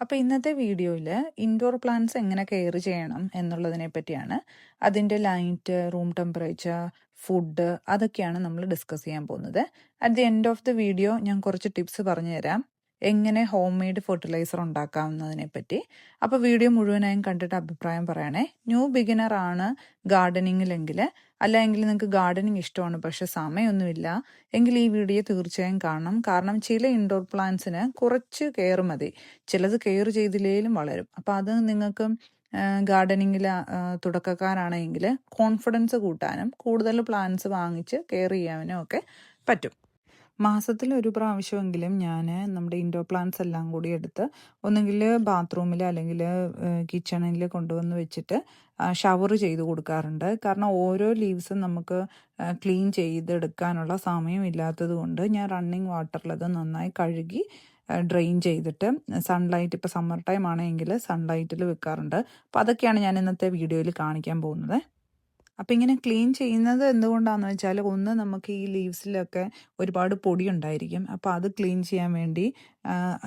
അപ്പോൾ ഇന്നത്തെ വീഡിയോയിൽ ഇൻഡോർ പ്ലാന്റ്സ് എങ്ങനെ കെയർ ചെയ്യണം എന്നുള്ളതിനെ പറ്റിയാണ്. അതിൻ്റെ ലൈറ്റ്, റൂം ടെമ്പറേച്ചർ, ഫുഡ് അതൊക്കെയാണ് നമ്മൾ ഡിസ്കസ് ചെയ്യാൻ പോകുന്നത്. At the end of the video ഞാൻ കുറച്ച് ടിപ്സ് പറഞ്ഞു തരാം എങ്ങനെ ഹോം മെയ്ഡ് ഫെർട്ടിലൈസർ ഉണ്ടാക്കാവുന്നതിനെ പറ്റി. അപ്പോൾ വീഡിയോ മുഴുവനായും കണ്ടിട്ട് അഭിപ്രായം പറയണേ. ന്യൂ ബിഗിനർ ആണ് ഗാർഡനിങ്ങിലെങ്കിൽ, അല്ലെങ്കിൽ നിങ്ങൾക്ക് ഗാർഡനിങ് ഇഷ്ടമാണ് പക്ഷെ സമയമൊന്നുമില്ല എങ്കിൽ ഈ വീഡിയോ തീർച്ചയായും കാണണം. കാരണം ചില ഇൻഡോർ പ്ലാന്റ്സിന് കുറച്ച് കെയർ മതി, ചിലത് കെയർ ചെയ്തില്ലേലും വളരും. അപ്പോൾ അത് നിങ്ങൾക്ക് ഗാർഡനിങ്ങിൽ തുടക്കക്കാരാണെങ്കിൽ കോൺഫിഡൻസ് കൂട്ടാനും കൂടുതൽ പ്ലാന്റ്സ് വാങ്ങിച്ച് കെയർ ചെയ്യാനും ഒക്കെ പറ്റും. മാസത്തിൽ ഒരു പ്രാവശ്യമെങ്കിലും ഞാൻ നമ്മുടെ ഇൻഡോർ പ്ലാന്റ്സ് എല്ലാം കൂടി എടുത്ത് ഒന്നുകിൽ ബാത്റൂമിൽ അല്ലെങ്കിൽ കിച്ചണിൽ കൊണ്ടുവന്ന് വെച്ചിട്ട് ഷവർ ചെയ്ത് കൊടുക്കാറുണ്ട്. കാരണം ഓരോ ലീവ്സും നമുക്ക് ക്ലീൻ ചെയ്തെടുക്കാനുള്ള സമയമില്ലാത്തത് കൊണ്ട് ഞാൻ റണ്ണിങ് വാട്ടറിൽ അത് നന്നായി കഴുകി ഡ്രെയിൻ ചെയ്തിട്ട് സൺലൈറ്റ്, ഇപ്പോൾ സമ്മർ ടൈം ആണെങ്കിൽ സൺലൈറ്റിൽ വെക്കാറുണ്ട്. അപ്പോൾ അതൊക്കെയാണ് ഞാൻ ഇന്നത്തെ വീഡിയോയിൽ കാണിക്കാൻ പോകുന്നത്. അപ്പം ഇങ്ങനെ ക്ലീൻ ചെയ്യുന്നത് എന്തുകൊണ്ടാണെന്ന് വെച്ചാൽ, ഒന്ന് നമുക്ക് ഈ ലീവ്സിലൊക്കെ ഒരുപാട് പൊടി ഉണ്ടായിരിക്കും. അപ്പോൾ അത് ക്ലീൻ ചെയ്യാൻ വേണ്ടി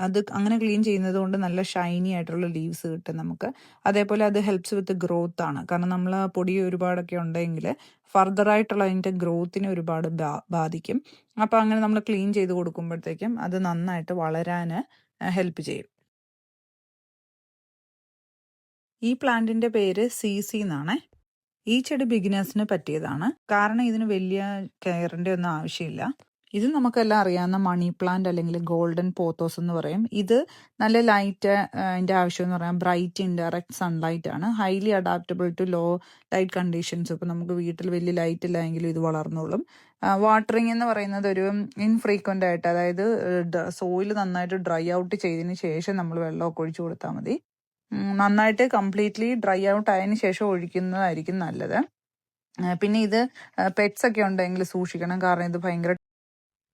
അത് അങ്ങനെ ക്ലീൻ ചെയ്യുന്നത് കൊണ്ട് നല്ല ഷൈനി ആയിട്ടുള്ള ലീവ്സ് കിട്ടും നമുക്ക്. അതേപോലെ അത് ഹെൽപ്സ് വിത്ത് ഗ്രോത്ത് ആണ്. കാരണം നമ്മൾ പൊടി ഒരുപാടൊക്കെ ഉണ്ടെങ്കിൽ ഫർദറായിട്ടുള്ള അതിൻ്റെ ഗ്രോത്തിനെ ഒരുപാട് ബാധിക്കും. അപ്പോൾ അങ്ങനെ നമ്മൾ ക്ലീൻ ചെയ്ത് കൊടുക്കുമ്പോഴത്തേക്കും അത് നന്നായിട്ട് വളരാൻ ഹെൽപ്പ് ചെയ്യും. ഈ പ്ലാന്റിൻ്റെ പേര് സി എന്നാണേ. ഈ ചെടി ബിഗിനേഴ്സിന് പറ്റിയതാണ്. കാരണം ഇതിന് വലിയ കെയറിൻ്റെ ഒന്നും ആവശ്യമില്ല. ഇത് നമുക്കെല്ലാം അറിയാവുന്ന മണി പ്ലാന്റ് അല്ലെങ്കിൽ ഗോൾഡൻ പോത്തോസ് എന്ന് പറയും. ഇത് നല്ല ലൈറ്റ്, അതിൻ്റെ ആവശ്യം എന്ന് പറയാം ബ്രൈറ്റ് ഇൻഡയറക്റ്റ് സൺലൈറ്റ് ആണ്. Highly adaptable to low light conditions. ഇപ്പോൾ നമുക്ക് വീട്ടിൽ വലിയ ലൈറ്റ് ഇല്ലെങ്കിലും ഇത് വളർന്നോളും. വാട്ടറിങ് എന്ന് പറയുന്നത് ഒരു ഇൻഫ്രീക്വൻ്റ് ആയിട്ട്, അതായത് സോയിൽ നന്നായിട്ട് ഡ്രൈ ഔട്ട് ചെയ്തതിന് ശേഷം നമ്മൾ വെള്ളമൊക്കെ ഒഴിച്ചു കൊടുത്താൽ മതി. നന്നായിട്ട് കംപ്ലീറ്റ്ലി ഡ്രൈ ഔട്ട് ആയതിനു ശേഷം ഒഴിക്കുന്നതായിരിക്കും നല്ലത്. പിന്നെ ഇത് പെറ്റ്സ് ഒക്കെ ഉണ്ടെങ്കിൽ സൂക്ഷിക്കണം. കാരണം ഇത് ഭയങ്കര,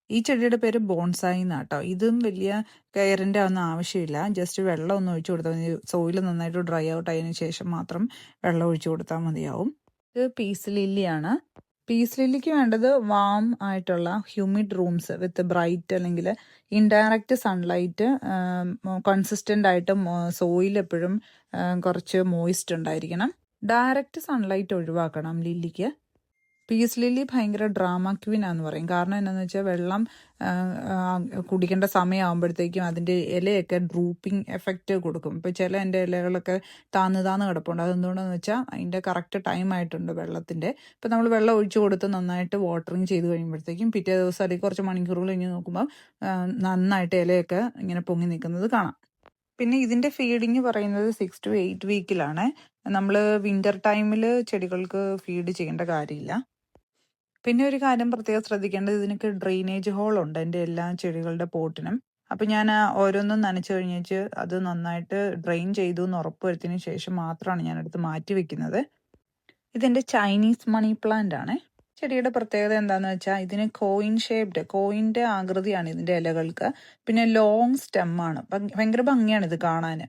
ഈ ചെടിയുടെ പേര് ബോൺസായി എന്നാട്ടോ. ഇതും വലിയ കെയറിൻ്റെ ഒന്നും ആവശ്യമില്ല. ജസ്റ്റ് വെള്ളം ഒന്ന് ഒഴിച്ചു കൊടുത്താൽ മതി. സോയിൽ നന്നായിട്ട് ഡ്രൈ ഔട്ട് ആയതിനു ശേഷം മാത്രം വെള്ളം ഒഴിച്ചു കൊടുത്താൽ മതിയാവും. ഇത് പീസ് ലില്ലിയാണ്. പീസ് ലില്ലിക്ക് വേണ്ടത് വാം ആയിട്ടുള്ള ഹ്യൂമിഡ് റൂംസ് വിത്ത് ബ്രൈറ്റ് അല്ലെങ്കിൽ ഇൻഡയറക്റ്റ് സൺലൈറ്റ്, കൺസിസ്റ്റൻ്റ് ആയിട്ട് സോയിൽ എപ്പോഴും കുറച്ച് മോയിസ്റ്റ് ഉണ്ടായിരിക്കണം. ഡയറക്റ്റ് സൺലൈറ്റ് ഒഴിവാക്കണം ലില്ലിക്ക്. പീസ് ലില്ലി ഭയങ്കര ഡ്രാമ ക്വീനാന്ന് പറയും. കാരണം എന്താണെന്ന് വെച്ചാൽ വെള്ളം കുടിക്കേണ്ട സമയമാകുമ്പോഴത്തേക്കും അതിൻ്റെ ഇലയൊക്കെ ഡ്രൂപ്പിംഗ് എഫക്റ്റ് കൊടുക്കും. ഇപ്പോൾ ചില എൻ്റെ ഇലകളൊക്കെ താന്ന് കിടപ്പുണ്ട്. അതെന്തുകൊണ്ടാണെന്ന് വെച്ചാൽ അതിൻ്റെ കറക്റ്റ് ടൈം ആയിട്ടുണ്ട് വെള്ളത്തിൻ്റെ. ഇപ്പോൾ നമ്മൾ വെള്ളം ഒഴിച്ചു കൊടുത്ത് നന്നായിട്ട് വാട്ടറിങ് ചെയ്ത് കഴിയുമ്പോഴത്തേക്കും പിറ്റേ ദിവസം അല്ലെങ്കിൽ കുറച്ച് മണിക്കൂറുകൾ കഴിഞ്ഞ് നോക്കുമ്പോൾ നന്നായിട്ട് ഇലയൊക്കെ ഇങ്ങനെ പൊങ്ങി നിൽക്കുന്നത് കാണാം. പിന്നെ ഇതിൻ്റെ ഫീഡിങ് പറയുന്നത് 6 to 8 വീക്കിലാണ്. നമ്മൾ വിൻ്റർ ടൈമിൽ ചെടികൾക്ക് ഫീഡ് ചെയ്യേണ്ട കാര്യമില്ല. പിന്നെ ഒരു കാര്യം പ്രത്യേകം ശ്രദ്ധിക്കേണ്ടത്, ഇതിനൊക്കെ ഡ്രെയിനേജ് ഹോൾ ഉണ്ട് എൻ്റെ എല്ലാ ചെടികളുടെ പോട്ടിനും. അപ്പം ഞാൻ ഓരോന്നും നനച്ചു കഴിഞ്ഞേച്ച് അത് നന്നായിട്ട് ഡ്രെയിൻ ചെയ്തു എന്ന് ഉറപ്പ് വരുത്തിയതിന് ശേഷം മാത്രമാണ് ഞാനെടുത്ത് മാറ്റി വെക്കുന്നത്. ഇതെൻ്റെ ചൈനീസ് മണി പ്ലാന്റ് ആണ്. ചെടിയുടെ പ്രത്യേകത എന്താണെന്ന് വെച്ചാൽ ഇതിന് കോയിൻ ഷേപ്ഡ്, കോയിൻ്റെ ആകൃതിയാണ് ഇതിൻ്റെ ഇലകൾക്ക്. പിന്നെ ലോങ് സ്റ്റെമ്മാണ്. ഭയങ്കര ഭംഗിയാണ് ഇത് കാണാൻ.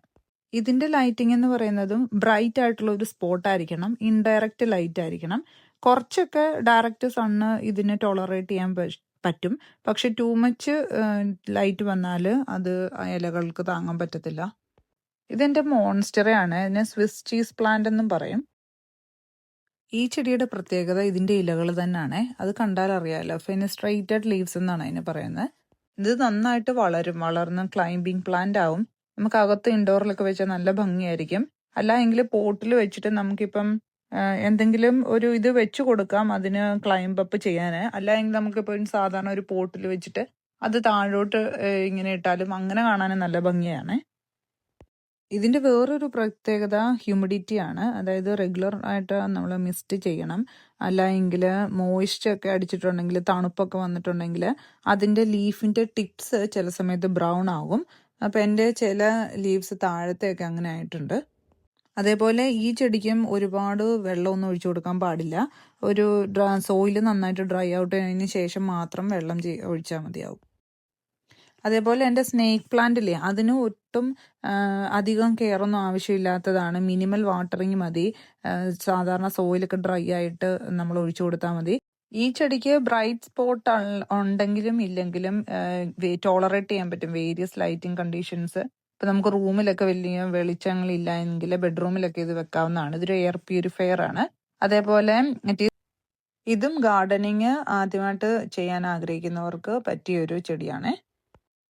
ഇതിൻ്റെ ലൈറ്റിംഗ് എന്ന് പറയുന്നതും ബ്രൈറ്റ് ആയിട്ടുള്ള ഒരു സ്പോട്ട് ആയിരിക്കണം, ഇൻഡയറക്റ്റ് ലൈറ്റ് ആയിരിക്കണം. കുറച്ചൊക്കെ ഡയറക്റ്റ് സണ്ണ് ഇതിന് ടോളറേറ്റ് ചെയ്യാൻ പറ്റും. പക്ഷെ ടൂ മച്ച് ലൈറ്റ് വന്നാൽ അത് ഇലകൾക്ക് താങ്ങാൻ പറ്റത്തില്ല. ഇതെൻ്റെ മോൺസ്റ്ററയാണ്. ഇതിനെ സ്വിസ് ചീസ് പ്ലാന്റ് എന്നും പറയും. ഈ ചെടിയുടെ പ്രത്യേകത ഇതിൻ്റെ ഇലകൾ തന്നെയാണ്. അത് കണ്ടാൽ അറിയാമല്ലോ, ഫെനിസ്ട്രേറ്റഡ് ലീവ്സ് എന്നാണ് അതിന് പറയുന്നത്. ഇത് നന്നായിട്ട് വളർന്ന് ക്ലൈംബിംഗ് പ്ലാന്റ് ആവും. നമുക്ക് അകത്ത് ഇൻഡോറിലൊക്കെ വെച്ചാൽ നല്ല ഭംഗിയായിരിക്കും. അല്ല എങ്കിൽ പോട്ടിൽ വെച്ചിട്ട് നമുക്കിപ്പം എന്തെങ്കിലും ഒരു ഇത് വെച്ച് കൊടുക്കാം അതിന് ക്ലൈംബ് അപ്പ് ചെയ്യാൻ. അല്ല എങ്കിൽ നമുക്കിപ്പോൾ സാധാരണ ഒരു പോട്ടിൽ വെച്ചിട്ട് അത് താഴോട്ട് ഇങ്ങനെ ഇട്ടാലും അങ്ങനെ കാണാനും നല്ല ഭംഗിയാണ്. ഇതിൻ്റെ വേറൊരു പ്രത്യേകത ഹ്യൂമിഡിറ്റി ആണ്. അതായത് റെഗുലർ ആയിട്ട് നമ്മൾ മിസ്റ്റ് ചെയ്യണം. അല്ല എങ്കിൽ മോയിസ്റ്റ് ഒക്കെ അടിച്ചിട്ടുണ്ടെങ്കിൽ, തണുപ്പൊക്കെ വന്നിട്ടുണ്ടെങ്കിൽ അതിൻ്റെ ലീഫിൻ്റെ ടിപ്സ് ചില സമയത്ത് ബ്രൗൺ ആകും. അപ്പോൾ എൻ്റെ ചില ലീവ്സ് താഴത്തെയൊക്കെ അങ്ങനെ ആയിട്ടുണ്ട്. അതേപോലെ ഈ ചെടിക്കും ഒരുപാട് വെള്ളമൊന്നും ഒഴിച്ചു കൊടുക്കാൻ പാടില്ല. ഒരു സോയിൽ നന്നായിട്ട് ഡ്രൈ ഔട്ട് ചെയ്തതിന് ശേഷം മാത്രം വെള്ളം ഒഴിച്ചാൽ മതിയാവും. അതേപോലെ എൻ്റെ സ്നേക്ക് പ്ലാന്റില്ലേ, അതിന് ഒട്ടും അധികം കെയറൊന്നും ആവശ്യമില്ലാത്തതാണ്. മിനിമൽ വാട്ടറിങ് മതി. സാധാരണ സോയിലൊക്കെ ഡ്രൈ ആയിട്ട് നമ്മൾ ഒഴിച്ചു കൊടുത്താൽ മതി. ഈ ചെടിക്ക് ബ്രൈറ്റ് സ്പോട്ട് ഉണ്ടെങ്കിലും ഇല്ലെങ്കിലും ടോളറേറ്റ് ചെയ്യാൻ പറ്റും വേരിയസ് ലൈറ്റിംഗ് കണ്ടീഷൻസ്. ഇപ്പം നമുക്ക് റൂമിലൊക്കെ വലിയ വെളിച്ചങ്ങളില്ല എങ്കിൽ ബെഡ്റൂമിലൊക്കെ ഇത് വെക്കാവുന്നതാണ്. ഇതൊരു എയർ പ്യൂരിഫയർ ആണ്. അതേപോലെ ഇതും ഗാർഡനിങ് ആദ്യമായിട്ട് ചെയ്യാൻ ആഗ്രഹിക്കുന്നവർക്ക് പറ്റിയൊരു ചെടിയാണ്.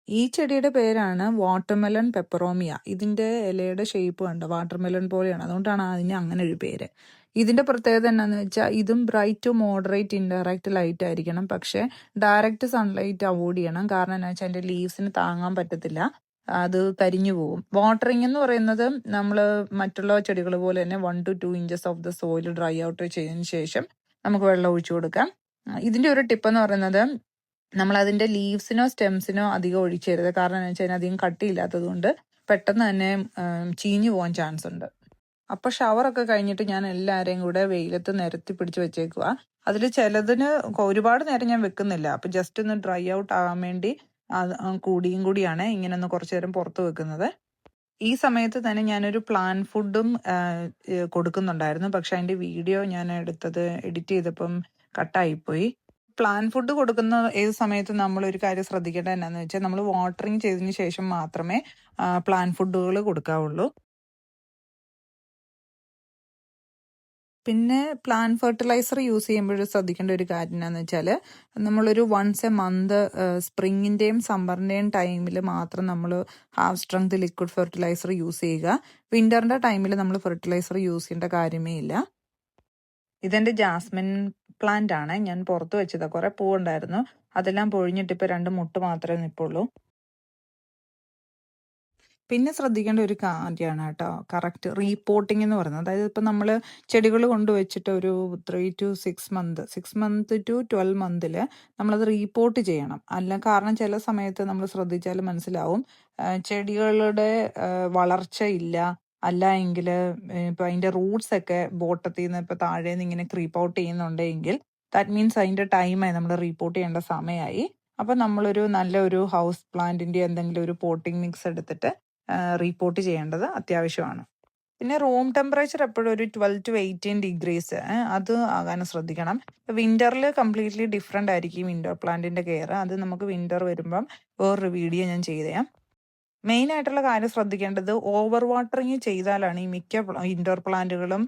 ഈ ചെടിയുടെ പേരാണ് വാട്ടർമെലൺ പെപ്പറോമിയ. ഇതിന്റെ ഇലയുടെ ഷേപ്പ് കണ്ടോ, വാട്ടർമെലൺ പോലെയാണ്. അതുകൊണ്ടാണ് അതിന് അങ്ങനെ ഒരു പേര്. ഇതിന്റെ പ്രത്യേകത എന്താണെന്ന് വെച്ചാൽ ഇതും bright to moderate indirect light ആയിരിക്കണം. പക്ഷേ ഡയറക്റ്റ് സൺലൈറ്റ് അവോയ്ഡ് ചെയ്യണം. കാരണം എന്താ വെച്ചാൽ അതിന്റെ ലീവ്സിന് താങ്ങാൻ പറ്റത്തില്ല, അത് കരിഞ്ഞു പോകും. വാട്ടറിങ് എന്ന് പറയുന്നത് നമ്മൾ മറ്റുള്ള ചെടികൾ പോലെ തന്നെ 1 to 2 inches of the soil dry out ചെയ്തതിന് ശേഷം നമുക്ക് വെള്ളം ഒഴിച്ചു കൊടുക്കാം. ഇതിന്റെ ഒരു ടിപ്പ് എന്ന് പറയുന്നത് നമ്മൾ അതിന്റെ ലീവ്സിനോ സ്റ്റെംസിനോ അധികം ഒഴിക്കരുത്. കാരണം എന്ന് വെച്ചാൽ അധികം കട്ടിയില്ലാത്തത് കൊണ്ട് പെട്ടെന്ന് തന്നെ ചീഞ്ഞു പോകാൻ ചാൻസ് ഉണ്ട്. അപ്പൊ ഷവറൊക്കെ കഴിഞ്ഞിട്ട് ഞാൻ എല്ലാവരെയും കൂടെ വെയിലത്ത് നിരത്തി പിടിച്ച് വെച്ചേക്കുക. അതിൽ ചിലതിന് ഒരുപാട് നേരം ഞാൻ വെക്കുന്നില്ല. അപ്പൊ ജസ്റ്റ് ഒന്ന് ഡ്രൈ ഔട്ട് ആകാൻ വേണ്ടി കൂടിയാണ് ഇങ്ങനെ ഒന്ന് കുറച്ചു നേരം പുറത്ത് വെക്കുന്നത്. ഈ സമയത്ത് തന്നെ ഞാനൊരു പ്ലാൻ ഫുഡും കൊടുക്കുന്നുണ്ടായിരുന്നു. പക്ഷെ അതിന്റെ വീഡിയോ ഞാൻ എഡിറ്റ് ചെയ്തപ്പം കട്ടായിപ്പോയി. പ്ലാൻ ഫുഡ് കൊടുക്കുന്ന ഏത് സമയത്തും നമ്മൾ ഒരു കാര്യം ശ്രദ്ധിക്കേണ്ടത് എന്നാന്ന് വെച്ചാൽ നമ്മൾ വാട്ടറിങ് ചെയ്തതിന് ശേഷം മാത്രമേ പ്ലാൻ ഫുഡുകൾ കൊടുക്കാവുള്ളൂ. പിന്നെ പ്ലാൻ ഫെർട്ടിലൈസർ യൂസ് ചെയ്യുമ്പോൾ ശ്രദ്ധിക്കേണ്ട ഒരു കാര്യം എന്താണെന്ന് വെച്ചാൽ നമ്മളൊരു വൺസ് എ മന്ത് സ്പ്രിങ്ങിൻ്റെയും സമ്മറിൻ്റെയും ടൈമിൽ മാത്രം നമ്മൾ half strength liquid fertiliser use ചെയ്യുക. വിൻ്ററിൻ്റെ ടൈമിൽ നമ്മൾ ഫെർട്ടിലൈസർ യൂസ് ചെയ്യേണ്ട കാര്യമേ ഇല്ല. ഇതെൻ്റെ ജാസ്മിൻ പ്ലാന്റ് ആണ്. ഞാൻ പുറത്ത് വെച്ചതാണ്. കുറെ പൂവുണ്ടായിരുന്നു, അതെല്ലാം പൊഴിഞ്ഞിട്ട് ഇപ്പൊ 2 മുട്ട് മാത്രമേ നിൽപ്പുള്ളൂ. പിന്നെ ശ്രദ്ധിക്കേണ്ട ഒരു കാര്യമാണ് കേട്ടോ, കറക്റ്റ് റീപോർട്ടിംഗ് എന്ന് പറയുന്നത്. അതായത് ഇപ്പം നമ്മൾ ചെടികൾ കൊണ്ടുവച്ചിട്ട് ഒരു 3 to 6 month to 12 months നമ്മളത് റീപോർട്ട് ചെയ്യണം. കാരണം ചില സമയത്ത് നമ്മൾ ശ്രദ്ധിച്ചാൽ മനസ്സിലാവും ചെടികളുടെ വളർച്ച ഇല്ല, അല്ല എങ്കിൽ ഇപ്പം അതിൻ്റെ റൂട്ട്സ് ഒക്കെ ബോട്ടത്തിൽ നിന്ന് ഇപ്പം താഴേന്ന് ഇങ്ങനെ ക്രീപ്പ് ഔട്ട് ചെയ്യുന്നുണ്ടെങ്കിൽ ദാറ്റ് മീൻസ് അതിൻ്റെ ടൈമായി, നമ്മൾ റീപോർട്ട് ചെയ്യേണ്ട സമയമായി. അപ്പം നമ്മളൊരു നല്ലൊരു ഹൗസ് പ്ലാന്റിൻ്റെ എന്തെങ്കിലും ഒരു പോട്ടിംഗ് മിക്സ് എടുത്തിട്ട് റീപോർട്ട് ചെയ്യേണ്ടത് അത്യാവശ്യമാണ്. പിന്നെ റൂം ടെമ്പറേച്ചർ എപ്പോഴും ഒരു 12 to 18 degrees അത് ആകാനും ശ്രദ്ധിക്കണം. വിന്ററിൽ കംപ്ലീറ്റ്ലി ഡിഫറെൻ്റ് ആയിരിക്കും ഇൻഡോർ പ്ലാന്റിന്റെ കെയർ. അത് നമുക്ക് വിന്റർ വരുമ്പം വേറൊരു വീഡിയോ ഞാൻ ചെയ്തുതരാം. മെയിൻ ആയിട്ടുള്ള കാര്യം ശ്രദ്ധിക്കേണ്ടത് ഓവർ വാട്ടറിങ് ചെയ്താലാണ് ഈ മിക്ക ഇൻഡോർ പ്ലാന്റുകളും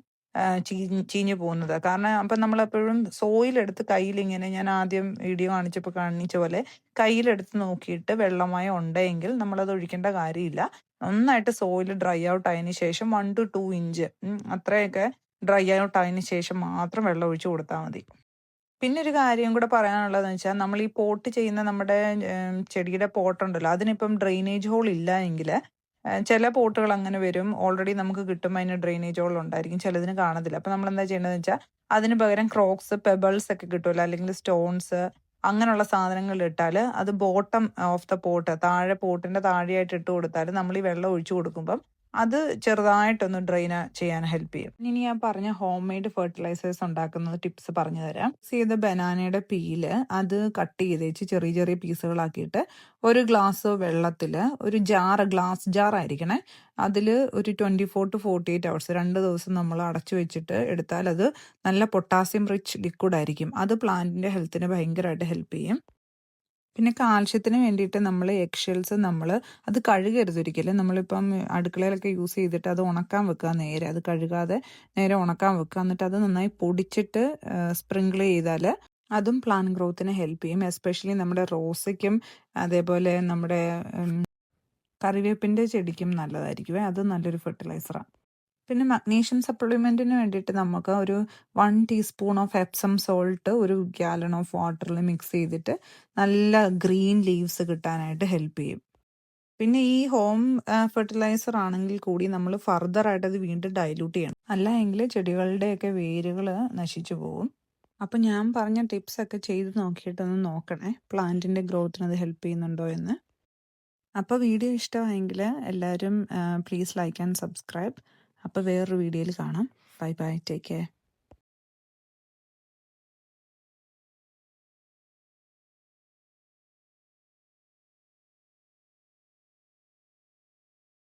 ചീഞ്ഞു പോകുന്നത്. കാരണം അപ്പം നമ്മളെപ്പോഴും സോയിലെടുത്ത് കയ്യിലിങ്ങനെ, ഞാൻ ആദ്യം വീഡിയോ കാണിച്ച പോലെ കയ്യിലെടുത്ത് നോക്കിയിട്ട് വെള്ളമയം ഉണ്ടെങ്കിൽ നമ്മളത് ഒഴിക്കേണ്ട കാര്യമില്ല. നന്നായിട്ട് സോയിൽ ഡ്രൈ ഔട്ട് ആയതിനു ശേഷം 1 to 2 inch അത്രയൊക്കെ ഡ്രൈ ഔട്ട് ആയതിനു ശേഷം മാത്രം വെള്ളം ഒഴിച്ചു കൊടുത്താൽ മതി. പിന്നെ ഒരു കാര്യം കൂടെ പറയാനുള്ളതെന്ന് വെച്ചാൽ നമ്മൾ ഈ പോട്ട് ചെയ്യുന്ന നമ്മുടെ ചെടിയുടെ പോട്ടുണ്ടല്ലോ, അതിനിപ്പം ഡ്രെയിനേജ് ഹോൾ ഇല്ല എങ്കിൽ ചില പോട്ടുകൾ അങ്ങനെ വരും. ഓൾറെഡി നമുക്ക് കിട്ടുമ്പോൾ അതിന് ഡ്രെയിനേജ് ഹോൾ ഉണ്ടായിരിക്കും, ചിലതിന് കാണത്തില്ല. അപ്പം നമ്മൾ എന്താ ചെയ്യേണ്ടതെന്ന് വെച്ചാൽ അതിന് പകരം ക്രോക്സ്, പെബിൾസ് ഒക്കെ കിട്ടുമല്ലോ, അല്ലെങ്കിൽ സ്റ്റോൺസ്, അങ്ങനെയുള്ള സാധനങ്ങൾ ഇട്ടാൽ അത് ബോട്ടം ഓഫ് ദ പോട്ട്, താഴെ പോട്ടിന്റെ താഴെയായിട്ട് ഇട്ട് കൊടുത്താൽ നമ്മൾ ഈ വെള്ളം ഒഴിച്ചു കൊടുക്കുമ്പം അത് ചെറുതായിട്ടൊന്ന് ഡ്രെയിൻ ചെയ്യാൻ ഹെൽപ്പ് ചെയ്യും. ഇനി ഞാൻ പറഞ്ഞ ഹോം മെയ്ഡ് ഫെർട്ടിലൈസേഴ്സ് ഉണ്ടാക്കുന്ന ടിപ്സ് പറഞ്ഞു തരാം. ചെയ്ത ബനാനയുടെ പീല് അത് കട്ട് ചെയ്തേച്ച് ചെറിയ ചെറിയ പീസുകളാക്കിയിട്ട് ഒരു ഗ്ലാസ് വെള്ളത്തിൽ, ഒരു ഗ്ലാസ് ജാർ ആയിരിക്കണേ, അതിൽ ഒരു 24 to 48 hours 2 ദിവസം നമ്മൾ അടച്ചു വെച്ചിട്ട് എടുത്താൽ അത് നല്ല പൊട്ടാസ്യം റിച്ച് ലിക്വിഡ് ആയിരിക്കും. അത് പ്ലാന്റിന്റെ ഹെൽത്തിന് ഭയങ്കരമായിട്ട് ഹെൽപ്പ് ചെയ്യും. പിന്നെ കാൽഷ്യത്തിന് വേണ്ടിയിട്ട് നമ്മൾ എഗ്ഷെൽസ് അത് കഴുകരുത് ഒരിക്കലും. നമ്മളിപ്പം അടുക്കളയിലൊക്കെ യൂസ് ചെയ്തിട്ട് അത് ഉണക്കാൻ വെക്കുക, നേരെ അത് കഴുകാതെ നേരെ ഉണക്കാൻ വെക്കുക. എന്നിട്ട് അത് നന്നായി പൊടിച്ചിട്ട് സ്പ്രിങ്കിൾ ചെയ്താൽ അതും പ്ലാന്റ് ഗ്രോത്തിന് ഹെൽപ്പ് ചെയ്യും. എസ്പെഷ്യലി നമ്മുടെ റോസയ്ക്കും അതേപോലെ നമ്മുടെ കറിവേപ്പിൻ്റെ ചെടിക്കും നല്ലതായിരിക്കും. അത് നല്ലൊരു ഫെർട്ടിലൈസറാണ്. പിന്നെ മഗ്നീഷ്യം സപ്ലിമെൻറ്റിന് വേണ്ടിയിട്ട് നമുക്ക് ഒരു 1 teaspoon ഓഫ് എപ്സം സോൾട്ട് ഒരു ഗാലൺ ഓഫ് വാട്ടറിൽ മിക്സ് ചെയ്തിട്ട് നല്ല ഗ്രീൻ ലീവ്സ് കിട്ടാനായിട്ട് ഹെൽപ്പ് ചെയ്യും. പിന്നെ ഈ ഹോം ഫെർട്ടിലൈസർ ആണെങ്കിൽ കൂടി നമ്മൾ ഫർദർ ആയിട്ട് അത് വീണ്ടും ഡൈല്യൂട്ട് ചെയ്യണം, അല്ല എങ്കിൽ ചെടികളുടെയൊക്കെ വേരുകൾ നശിച്ചു പോകും. അപ്പം ഞാൻ പറഞ്ഞ ടിപ്സ് ഒക്കെ ചെയ്ത് നോക്കിയിട്ടൊന്ന് നോക്കണേ, പ്ലാന്റിൻ്റെ ഗ്രോത്തിന് അത് ഹെൽപ്പ് ചെയ്യുന്നുണ്ടോ എന്ന്. അപ്പോൾ വീഡിയോ ഇഷ്ടമായെങ്കിൽ എല്ലാവരും പ്ലീസ് ലൈക്ക് ആൻഡ് സബ്സ്ക്രൈബ്. അപ്പോൾ വേറൊരു വീഡിയോയിൽ കാണാം. Bye bye, take care.